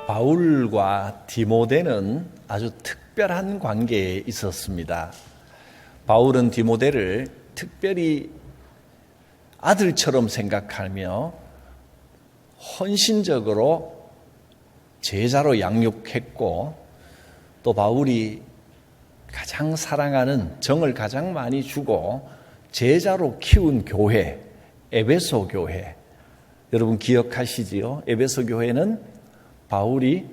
바울과 디모데는 아주 특별한 관계에 있었습니다. 바울은 디모데를 특별히 아들처럼 생각하며 헌신적으로 제자로 양육했고, 또 바울이 가장 사랑하는, 정을 가장 많이 주고 제자로 키운 교회, 에베소 교회, 여러분 기억하시지요? 에베소 교회는 바울이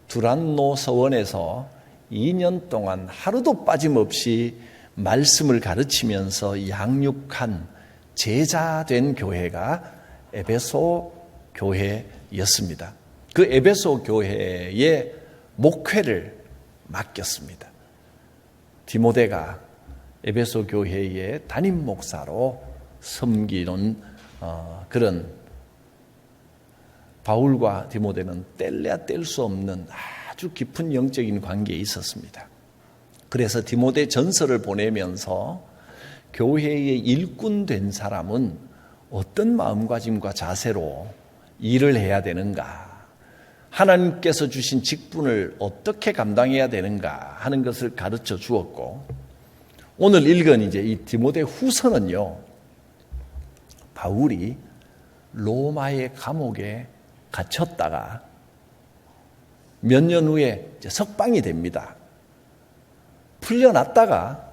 두란노 서원에서 2년 동안 하루도 빠짐없이 말씀을 가르치면서 양육한 제자된 교회가 에베소 교회였습니다. 그 에베소 교회의 목회를 맡겼습니다. 디모데가 에베소 교회의 담임 목사로 섬기는 그런, 바울과 디모데는 뗄래야 뗄 수 없는 아주 깊은 영적인 관계에 있었습니다. 그래서 디모데 전서를 보내면서 교회의 일꾼 된 사람은 어떤 마음가짐과 자세로 일을 해야 되는가, 하나님께서 주신 직분을 어떻게 감당해야 되는가 하는 것을 가르쳐 주었고, 오늘 읽은 이제 이 디모데 후서는요, 바울이 로마의 감옥에 갇혔다가 몇 년 후에 이제 석방이 됩니다. 풀려났다가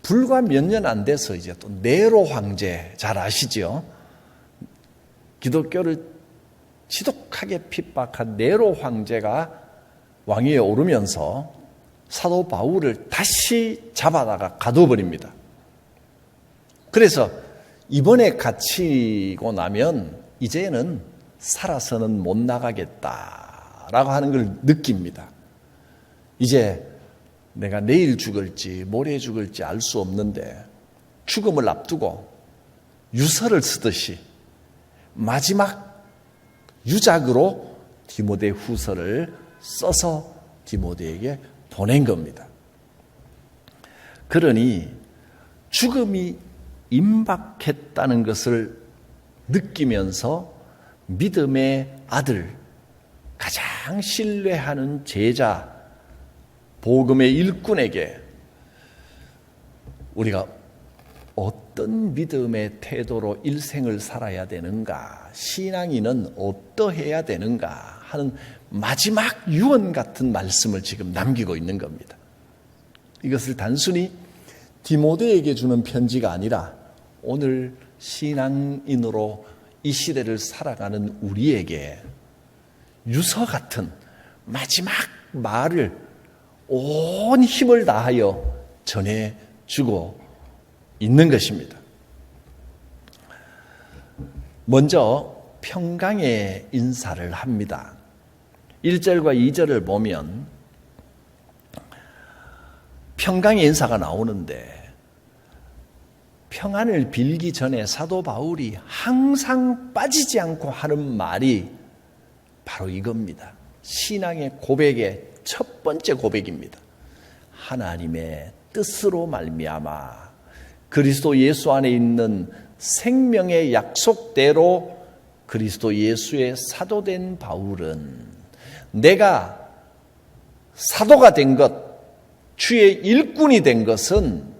불과 몇 년 안 돼서 이제 또 네로 황제, 잘 아시죠? 기독교를 지독하게 핍박한 네로 황제가 왕위에 오르면서 사도 바울을 다시 잡아다가 가둬버립니다. 그래서 이번에 갇히고 나면 이제는 살아서는 못 나가겠다라고 하는 걸 느낍니다. 이제 내가 내일 죽을지 모레 죽을지 알 수 없는데 죽음을 앞두고 유서를 쓰듯이 마지막 유작으로 디모데 후서를 써서 디모데에게 보낸 겁니다. 그러니 죽음이 임박했다는 것을 느끼면서 믿음의 아들, 가장 신뢰하는 제자, 복음의 일꾼에게 우리가 어떤 믿음의 태도로 일생을 살아야 되는가, 신앙인은 어떠해야 되는가 하는 마지막 유언 같은 말씀을 지금 남기고 있는 겁니다. 이것을 단순히 디모데에게 주는 편지가 아니라 오늘 신앙인으로 이 시대를 살아가는 우리에게 유서 같은 마지막 말을 온 힘을 다하여 전해주고 있는 것입니다. 먼저 평강의 인사를 합니다. 1절과 2절을 보면 평강의 인사가 나오는데, 평안을 빌기 전에 사도 바울이 항상 빠지지 않고 하는 말이 바로 이겁니다. 신앙의 고백의 첫 번째 고백입니다. 하나님의 뜻으로 말미암아 그리스도 예수 안에 있는 생명의 약속대로 그리스도 예수의 사도된 바울은 내가 사도가 된 것, 주의 일꾼이 된 것은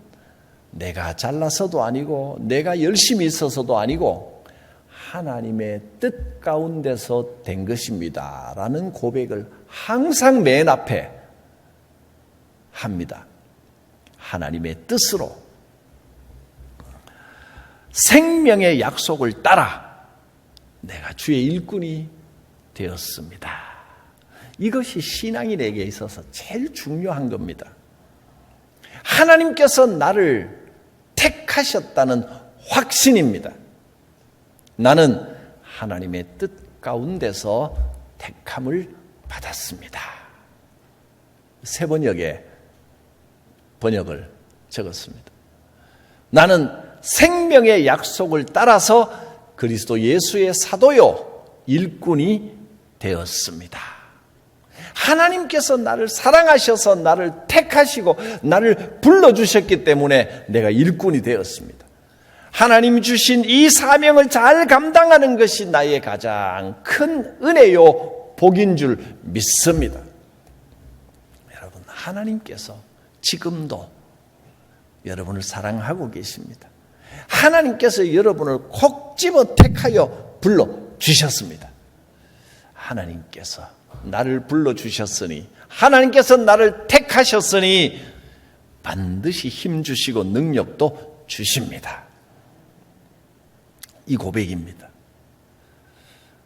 내가 잘나서도 아니고 내가 열심히 있어서도 아니고 하나님의 뜻 가운데서 된 것입니다 라는 고백을 항상 맨 앞에 합니다. 하나님의 뜻으로 생명의 약속을 따라 내가 주의 일꾼이 되었습니다. 이것이 신앙인에게 있어서 제일 중요한 겁니다. 하나님께서 나를 택하셨다는 확신입니다. 나는 하나님의 뜻 가운데서 택함을 받았습니다. 세 번역의 번역을 적었습니다. 나는 생명의 약속을 따라서 그리스도 예수의 사도요 일꾼이 되었습니다. 하나님께서 나를 사랑하셔서 나를 택하시고 나를 불러주셨기 때문에 내가 일꾼이 되었습니다. 하나님 주신 이 사명을 잘 감당하는 것이 나의 가장 큰 은혜요 복인 줄 믿습니다. 여러분, 하나님께서 지금도 여러분을 사랑하고 계십니다. 하나님께서 여러분을 콕 집어 택하여 불러주셨습니다. 하나님께서 나를 불러주셨으니, 하나님께서 나를 택하셨으니 반드시 힘 주시고 능력도 주십니다. 이 고백입니다.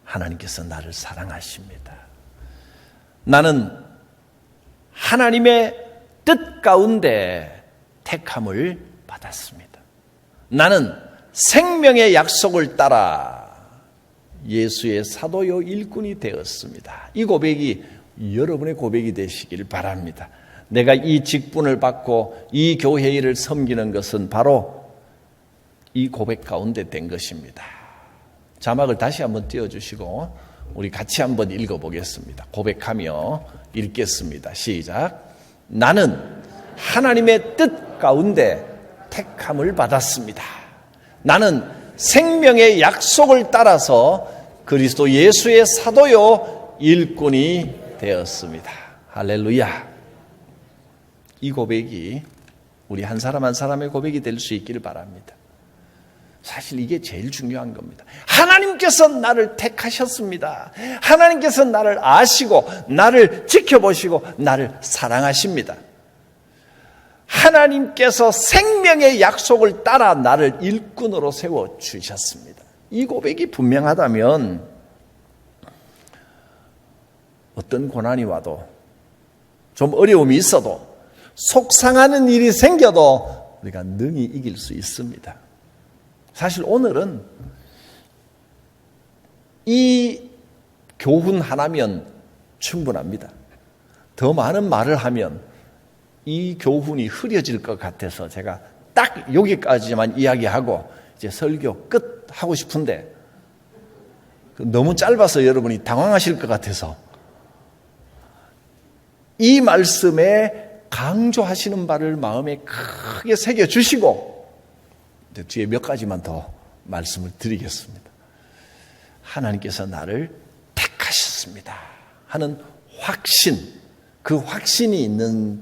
하나님께서 나를 사랑하십니다. 나는 하나님의 뜻 가운데 택함을 받았습니다. 나는 생명의 약속을 따라 예수의 사도요 일꾼이 되었습니다. 이 고백이 여러분의 고백이 되시길 바랍니다. 내가 이 직분을 받고 이 교회 일을 섬기는 것은 바로 이 고백 가운데 된 것입니다. 자막을 다시 한번 띄워주시고 우리 같이 한번 읽어보겠습니다. 고백하며 읽겠습니다. 시작. 나는 하나님의 뜻 가운데 택함을 받았습니다. 나는 생명의 약속을 따라서 그리스도 예수의 사도요 일꾼이 되었습니다. 할렐루야. 이 고백이 우리 한 사람 한 사람의 고백이 될 수 있기를 바랍니다. 사실 이게 제일 중요한 겁니다. 하나님께서 나를 택하셨습니다. 하나님께서 나를 아시고 나를 지켜보시고 나를 사랑하십니다. 하나님께서 생명의 약속을 따라 나를 일꾼으로 세워주셨습니다. 이 고백이 분명하다면 어떤 고난이 와도 좀 어려움이 있어도 속상하는 일이 생겨도 우리가 능히 이길 수 있습니다. 사실 오늘은 이 교훈 하나면 충분합니다. 더 많은 말을 하면 이 교훈이 흐려질 것 같아서 제가 딱 여기까지만 이야기하고 이제 설교 끝 하고 싶은데 너무 짧아서 여러분이 당황하실 것 같아서 이 말씀에 강조하시는 바를 마음에 크게 새겨주시고 뒤에 몇 가지만 더 말씀을 드리겠습니다. 하나님께서 나를 택하셨습니다 하는 확신, 그 확신이 있는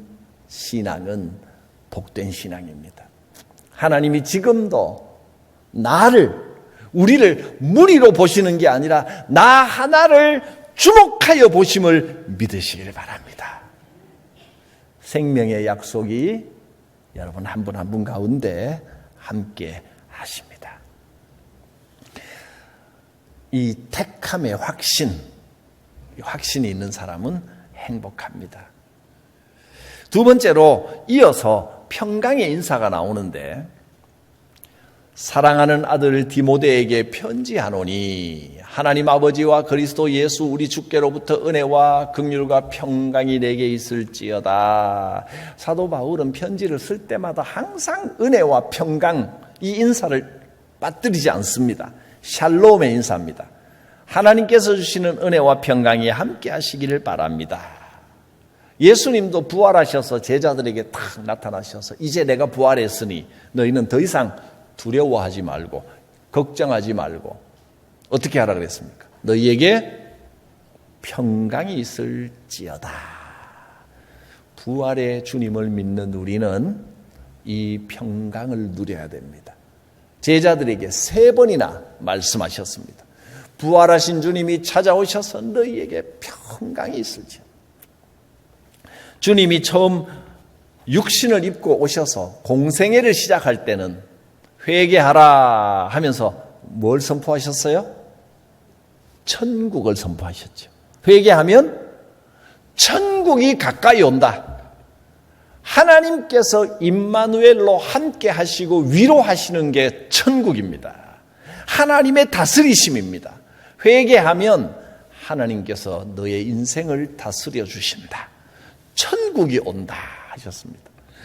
신앙은 복된 신앙입니다. 하나님이 지금도 우리를 무리로 보시는 게 아니라 나 하나를 주목하여 보심을 믿으시길 바랍니다. 생명의 약속이 여러분 한 분 한 분 가운데 함께 하십니다. 이 택함의 확신이 있는 사람은 행복합니다. 두 번째로 이어서 평강의 인사가 나오는데 사랑하는 아들 디모데에게 편지하노니 하나님 아버지와 그리스도 예수 우리 주께로부터 은혜와 긍휼과 평강이 내게 있을지어다. 사도 바울은 편지를 쓸 때마다 항상 은혜와 평강 이 인사를 빠뜨리지 않습니다. 샬롬의 인사입니다. 하나님께서 주시는 은혜와 평강이 함께 하시기를 바랍니다. 예수님도 부활하셔서 제자들에게 탁 나타나셔서 이제 내가 부활했으니 너희는 더 이상 두려워하지 말고 걱정하지 말고 어떻게 하라 그랬습니까? 너희에게 평강이 있을지어다. 부활의 주님을 믿는 우리는 이 평강을 누려야 됩니다. 제자들에게 3번이나 말씀하셨습니다. 부활하신 주님이 찾아오셔서 너희에게 평강이 있을지어다. 주님이 처음 육신을 입고 오셔서 공생애를 시작할 때는 회개하라 하면서 뭘 선포하셨어요? 천국을 선포하셨죠. 회개하면 천국이 가까이 온다. 하나님께서 임마누엘로 함께 하시고 위로하시는 게 천국입니다. 하나님의 다스리심입니다. 회개하면 하나님께서 너의 인생을 다스려 주신다. 천국이 온다 하셨습니다.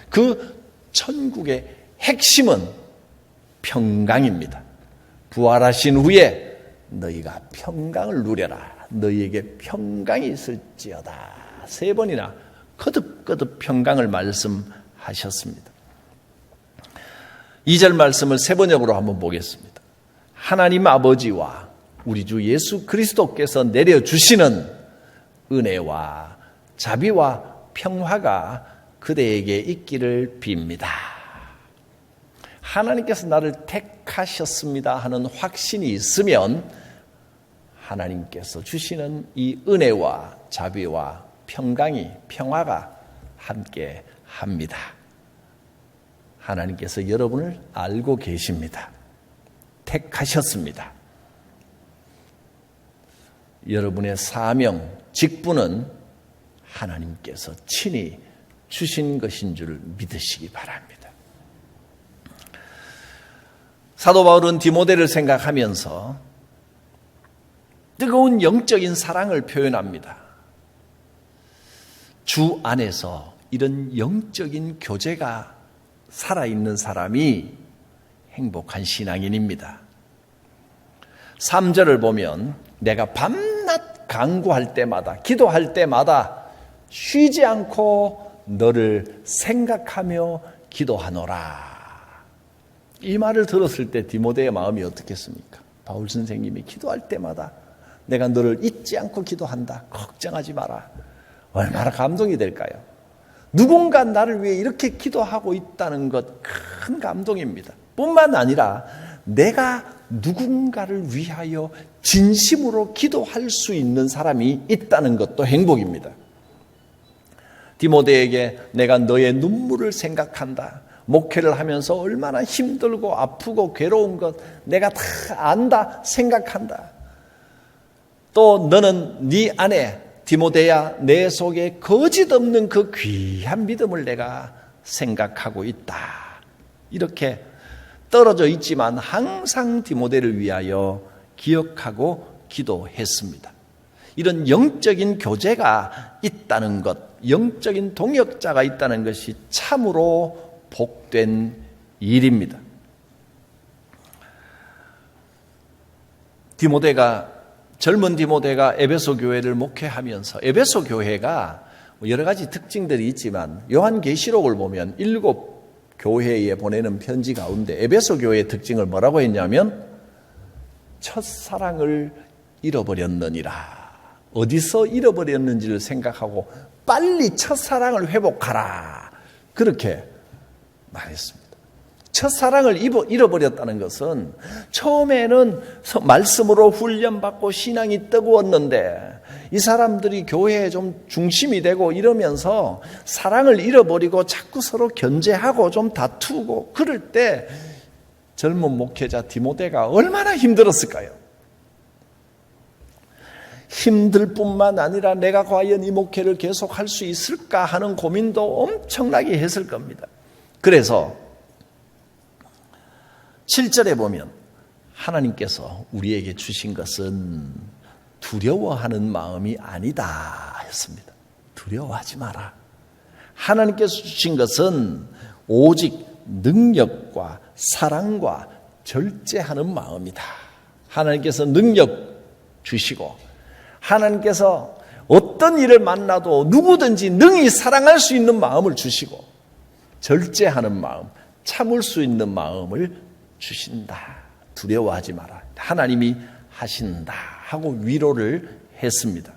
그 천국의 핵심은 평강입니다. 부활하신 후에 너희가 평강을 누려라. 너희에게 평강이 있을지어다. 3번이나 거듭거듭 평강을 말씀하셨습니다. 2절 말씀을 세 번역으로 한번 보겠습니다. 하나님 아버지와 우리 주 예수 그리스도께서 내려주시는 은혜와 자비와 평화가 그대에게 있기를 빕니다. 하나님께서 나를 택하셨습니다 하는 확신이 있으면 하나님께서 주시는 이 은혜와 자비와 평화가 함께 합니다. 하나님께서 여러분을 알고 계십니다. 택하셨습니다. 여러분의 사명, 직분은 하나님께서 친히 주신 것인 줄 믿으시기 바랍니다. 사도 바울은 디모데를 생각하면서 뜨거운 영적인 사랑을 표현합니다. 주 안에서 이런 영적인 교제가 살아있는 사람이 행복한 신앙인입니다. 3절을 보면 내가 밤낮 간구할 때마다 기도할 때마다 쉬지 않고 너를 생각하며 기도하노라. 이 말을 들었을 때 디모데의 마음이 어떻겠습니까? 바울 선생님이 기도할 때마다 내가 너를 잊지 않고 기도한다. 걱정하지 마라. 얼마나 감동이 될까요? 누군가 나를 위해 이렇게 기도하고 있다는 것 큰 감동입니다. 뿐만 아니라 내가 누군가를 위하여 진심으로 기도할 수 있는 사람이 있다는 것도 행복입니다. 디모데에게 내가 너의 눈물을 생각한다. 목회를 하면서 얼마나 힘들고 아프고 괴로운 것 내가 다 안다, 생각한다. 또 너는 네 안에 디모데야 내 속에 거짓 없는 그 귀한 믿음을 내가 생각하고 있다. 이렇게 떨어져 있지만 항상 디모데를 위하여 기억하고 기도했습니다. 이런 영적인 교제가 있다는 것, 영적인 동역자가 있다는 것이 참으로 복된 일입니다. 젊은 디모데가 에베소 교회를 목회하면서 에베소 교회가 여러 가지 특징들이 있지만 요한계시록을 보면 7 교회에 보내는 편지 가운데 에베소 교회의 특징을 뭐라고 했냐면 첫사랑을 잃어버렸느니라. 어디서 잃어버렸는지를 생각하고 빨리 첫사랑을 회복하라. 그렇게 말했습니다. 첫사랑을 잃어버렸다는 것은 처음에는 말씀으로 훈련받고 신앙이 뜨거웠는데 이 사람들이 교회에 좀 중심이 되고 이러면서 사랑을 잃어버리고 자꾸 서로 견제하고 좀 다투고 그럴 때 젊은 목회자 디모데가 얼마나 힘들었을까요? 힘들 뿐만 아니라 내가 과연 이 목회를 계속할 수 있을까 하는 고민도 엄청나게 했을 겁니다. 그래서 7절에 보면 하나님께서 우리에게 주신 것은 두려워하는 마음이 아니다 했습니다. 두려워하지 마라. 하나님께서 주신 것은 오직 능력과 사랑과 절제하는 마음이다. 하나님께서 능력 주시고 하나님께서 어떤 일을 만나도 누구든지 능히 사랑할 수 있는 마음을 주시고 절제하는 마음, 참을 수 있는 마음을 주신다. 두려워하지 마라. 하나님이 하신다 하고 위로를 했습니다.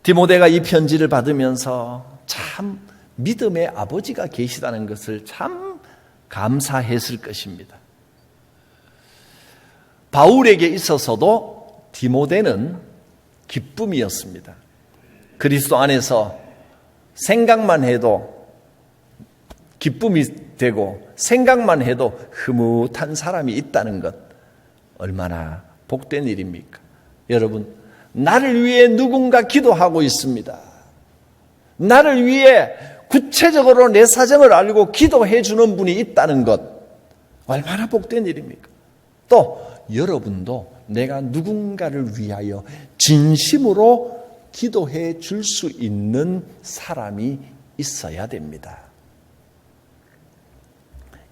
디모데가 이 편지를 받으면서 참 믿음의 아버지가 계시다는 것을 참 감사했을 것입니다. 바울에게 있어서도 디모데는 기쁨이었습니다. 그리스도 안에서 생각만 해도 기쁨이 되고 생각만 해도 흐뭇한 사람이 있다는 것 얼마나 복된 일입니까? 여러분, 나를 위해 누군가 기도하고 있습니다. 나를 위해 구체적으로 내 사정을 알고 기도해 주는 분이 있다는 것 얼마나 복된 일입니까? 또 여러분도 내가 누군가를 위하여 진심으로 기도해 줄 수 있는 사람이 있어야 됩니다.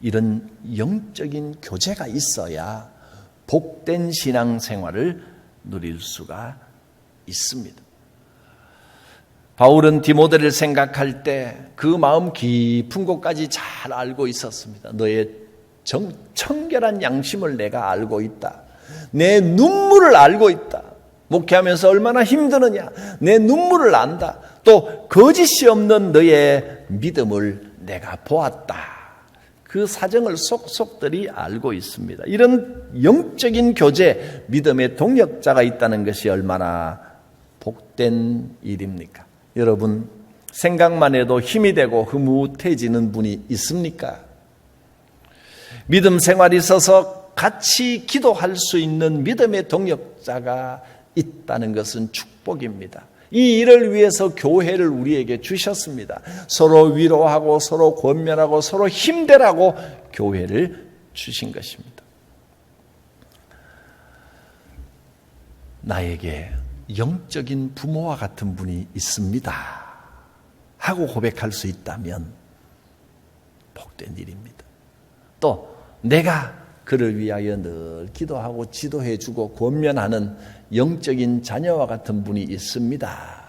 이런 영적인 교제가 있어야 복된 신앙생활을 누릴 수가 있습니다. 바울은 디모데를 생각할 때 그 마음 깊은 곳까지 잘 알고 있었습니다. 너의 청결한 양심을 내가 알고 있다. 내 눈물을 알고 있다. 목회하면서 얼마나 힘드느냐. 내 눈물을 안다. 또 거짓이 없는 너의 믿음을 내가 보았다. 그 사정을 속속들이 알고 있습니다. 이런 영적인 교제, 믿음의 동력자가 있다는 것이 얼마나 복된 일입니까? 여러분, 생각만 해도 힘이 되고 흐뭇해지는 분이 있습니까? 믿음 생활이 있어서 같이 기도할 수 있는 믿음의 동력자가 있다는 것은 축복입니다. 이 일을 위해서 교회를 우리에게 주셨습니다. 서로 위로하고 서로 권면하고 서로 힘내라고 교회를 주신 것입니다. 나에게 영적인 부모와 같은 분이 있습니다 하고 고백할 수 있다면 복된 일입니다. 또 내가 그를 위하여 늘 기도하고 지도해주고 권면하는 영적인 자녀와 같은 분이 있습니다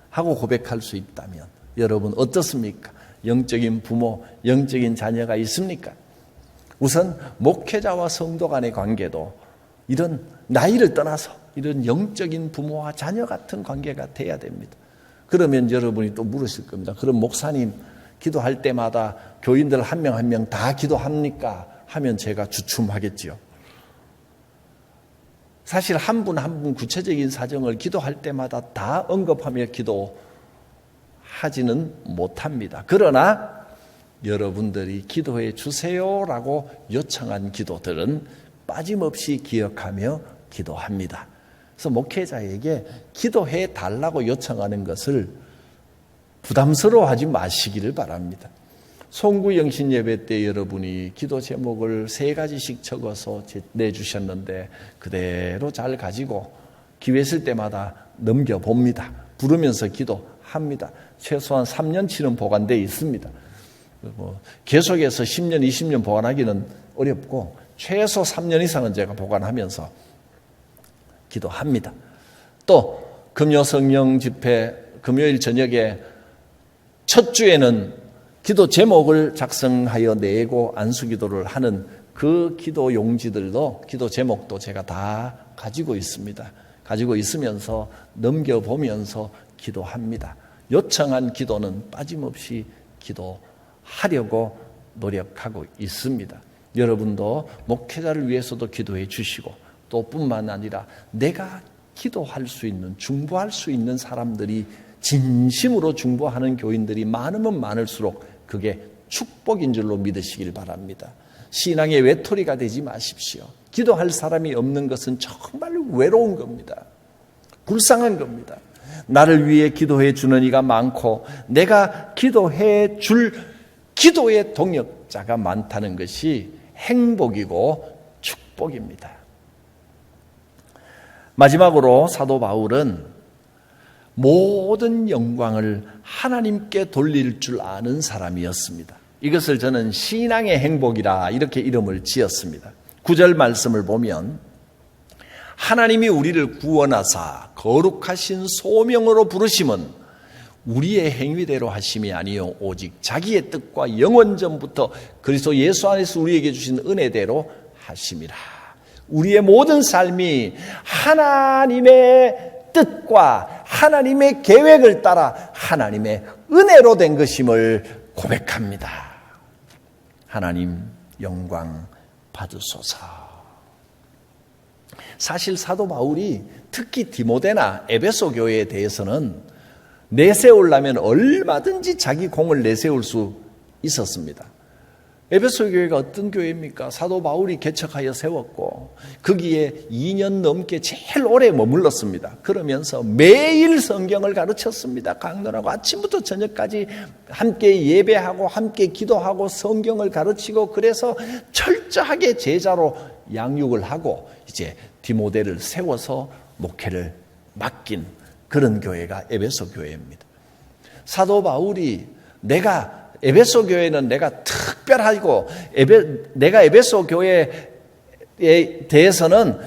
하고 고백할 수 있다면 여러분 어떻습니까? 영적인 부모, 영적인 자녀가 있습니까? 우선 목회자와 성도 간의 관계도 이런 나이를 떠나서 이런 영적인 부모와 자녀 같은 관계가 돼야 됩니다. 그러면 여러분이 또 물으실 겁니다. 그럼 목사님 기도할 때마다 교인들 한 명 한 명 다 기도합니까? 하면 제가 주춤하겠지요. 사실 한 분 한 분 구체적인 사정을 기도할 때마다 다 언급하며 기도하지는 못합니다. 그러나 여러분들이 기도해 주세요라고 요청한 기도들은 빠짐없이 기억하며 기도합니다. 그래서 목회자에게 기도해 달라고 요청하는 것을 부담스러워하지 마시기를 바랍니다. 송구 영신 예배 때 여러분이 기도 제목을 3가지씩 적어서 내주셨는데 그대로 잘 가지고 기회 있을 때마다 넘겨봅니다. 부르면서 기도합니다. 최소한 3년치는 보관되어 있습니다. 계속해서 10년, 20년 보관하기는 어렵고 최소 3년 이상은 제가 보관하면서 기도합니다. 또 금요 성령 집회 금요일 저녁에 첫 주에는 기도 제목을 작성하여 내고 안수기도를 하는 그 기도 용지들도 기도 제목도 제가 다 가지고 있습니다. 가지고 있으면서 넘겨보면서 기도합니다. 요청한 기도는 빠짐없이 기도하려고 노력하고 있습니다. 여러분도 목회자를 위해서도 기도해 주시고 또 뿐만 아니라 내가 기도할 수 있는 중보할 수 있는 사람들이 진심으로 중보하는 교인들이 많으면 많을수록 그게 축복인 줄로 믿으시길 바랍니다. 신앙의 외톨이가 되지 마십시오. 기도할 사람이 없는 것은 정말 외로운 겁니다. 불쌍한 겁니다. 나를 위해 기도해 주는 이가 많고 내가 기도해 줄 기도의 동력자가 많다는 것이 행복이고 축복입니다. 마지막으로 사도 바울은 모든 영광을 하나님께 돌릴 줄 아는 사람이었습니다. 이것을 저는 신앙의 행복이라 이렇게 이름을 지었습니다. 9절 말씀을 보면 하나님이 우리를 구원하사 거룩하신 소명으로 부르심은 우리의 행위대로 하심이 아니요 오직 자기의 뜻과 영원전부터 그리스도 예수 안에서 우리에게 주신 은혜대로 하심이라. 우리의 모든 삶이 하나님의 뜻과 하나님의 계획을 따라 하나님의 은혜로 된 것임을 고백합니다. 하나님 영광 받으소서. 사실 사도 바울이 특히 디모데나 에베소 교회에 대해서는 내세우려면 얼마든지 자기 공을 내세울 수 있었습니다. 에베소 교회가 어떤 교회입니까? 사도 바울이 개척하여 세웠고 거기에 2년 넘게 제일 오래 머물렀습니다. 그러면서 매일 성경을 가르쳤습니다. 강론하고 아침부터 저녁까지 함께 예배하고 함께 기도하고 성경을 가르치고 그래서 철저하게 제자로 양육을 하고 이제 디모데를 세워서 목회를 맡긴 그런 교회가 에베소 교회입니다. 사도 바울이 에베소 교회는 내가 특별하고 내가 에베소 교회에 대해서는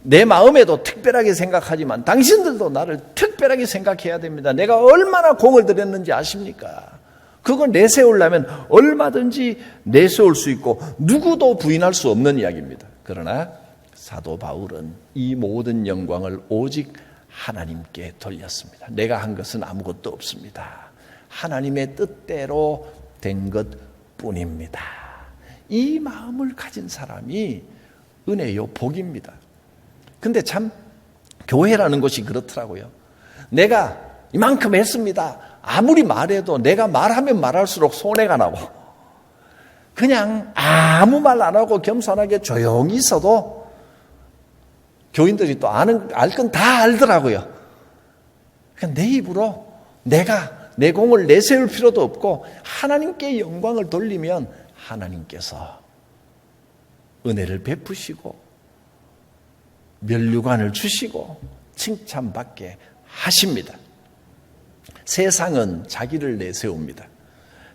내 마음에도 특별하게 생각하지만 당신들도 나를 특별하게 생각해야 됩니다. 내가 얼마나 공을 들였는지 아십니까? 그걸 내세우려면 얼마든지 내세울 수 있고 누구도 부인할 수 없는 이야기입니다. 그러나 사도 바울은 이 모든 영광을 오직 하나님께 돌렸습니다. 내가 한 것은 아무것도 없습니다. 하나님의 뜻대로 된 것뿐입니다. 이 마음을 가진 사람이 은혜요, 복입니다. 근데 참 교회라는 것이 그렇더라고요. 내가 이만큼 했습니다. 아무리 말해도 내가 말하면 말할수록 손해가 나고 그냥 아무 말 안 하고 겸손하게 조용히 있어도 교인들이 또 알 건 다 알더라고요. 그러니까 내 입으로 내가 내 공을 내세울 필요도 없고 하나님께 영광을 돌리면 하나님께서 은혜를 베푸시고 면류관을 주시고 칭찬받게 하십니다. 세상은 자기를 내세웁니다.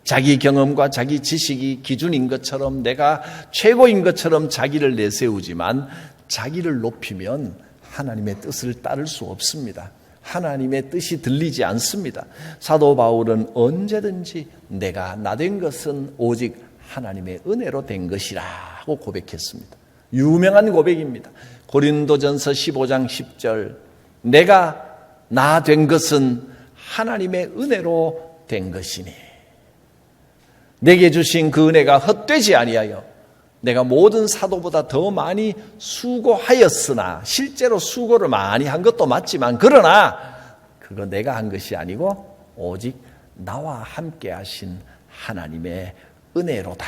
자기 경험과 자기 지식이 기준인 것처럼 내가 최고인 것처럼 자기를 내세우지만 자기를 높이면 하나님의 뜻을 따를 수 없습니다. 하나님의 뜻이 들리지 않습니다. 사도 바울은 언제든지 내가 나된 것은 오직 하나님의 은혜로 된 것이라고 고백했습니다. 유명한 고백입니다. 고린도전서 15장 10절 내가 나 된 것은 하나님의 은혜로 된 것이니 내게 주신 그 은혜가 헛되지 아니하여 내가 모든 사도보다 더 많이 수고하였으나 실제로 수고를 많이 한 것도 맞지만 그러나 그거 내가 한 것이 아니고 오직 나와 함께 하신 하나님의 은혜로다.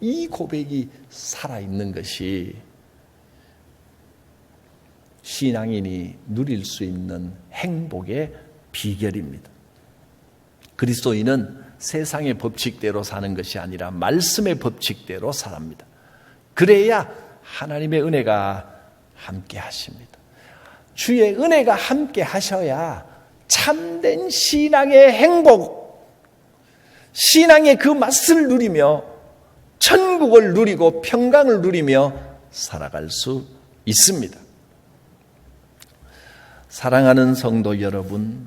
이 고백이 살아있는 것이 신앙인이 누릴 수 있는 행복의 비결입니다. 그리스도인은 세상의 법칙대로 사는 것이 아니라 말씀의 법칙대로 살합니다. 그래야 하나님의 은혜가 함께 하십니다. 주의 은혜가 함께 하셔야 참된 신앙의 행복, 신앙의 그 맛을 누리며 천국을 누리고 평강을 누리며 살아갈 수 있습니다. 사랑하는 성도 여러분,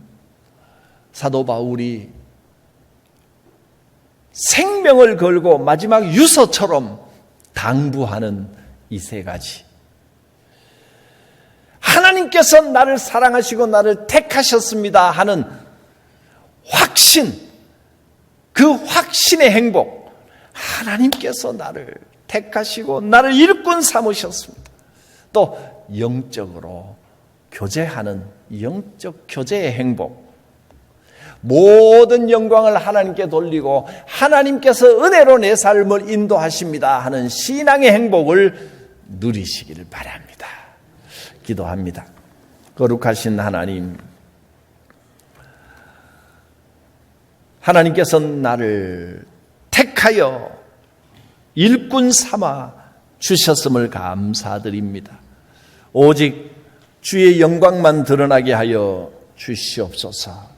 사도 바울이 생명을 걸고 마지막 유서처럼 당부하는 이 세 가지. 하나님께서 나를 사랑하시고 나를 택하셨습니다 하는 확신, 그 확신의 행복. 하나님께서 나를 택하시고 나를 일꾼 삼으셨습니다. 또 영적으로 교제하는 영적 교제의 행복. 모든 영광을 하나님께 돌리고 하나님께서 은혜로 내 삶을 인도하십니다 하는 신앙의 행복을 누리시기를 바랍니다. 기도합니다. 거룩하신 하나님, 하나님께서 나를 택하여 일꾼 삼아 주셨음을 감사드립니다. 오직 주의 영광만 드러나게 하여 주시옵소서.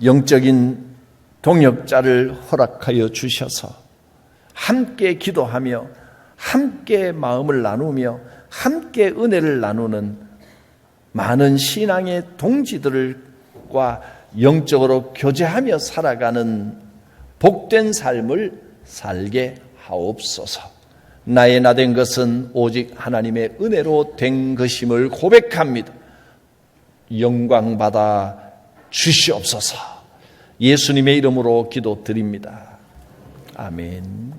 영적인 동역자를 허락하여 주셔서 함께 기도하며 함께 마음을 나누며 함께 은혜를 나누는 많은 신앙의 동지들과 영적으로 교제하며 살아가는 복된 삶을 살게 하옵소서. 나의 나된 것은 오직 하나님의 은혜로 된 것임을 고백합니다. 영광받아 주시옵소서. 예수님의 이름으로 기도드립니다. 아멘.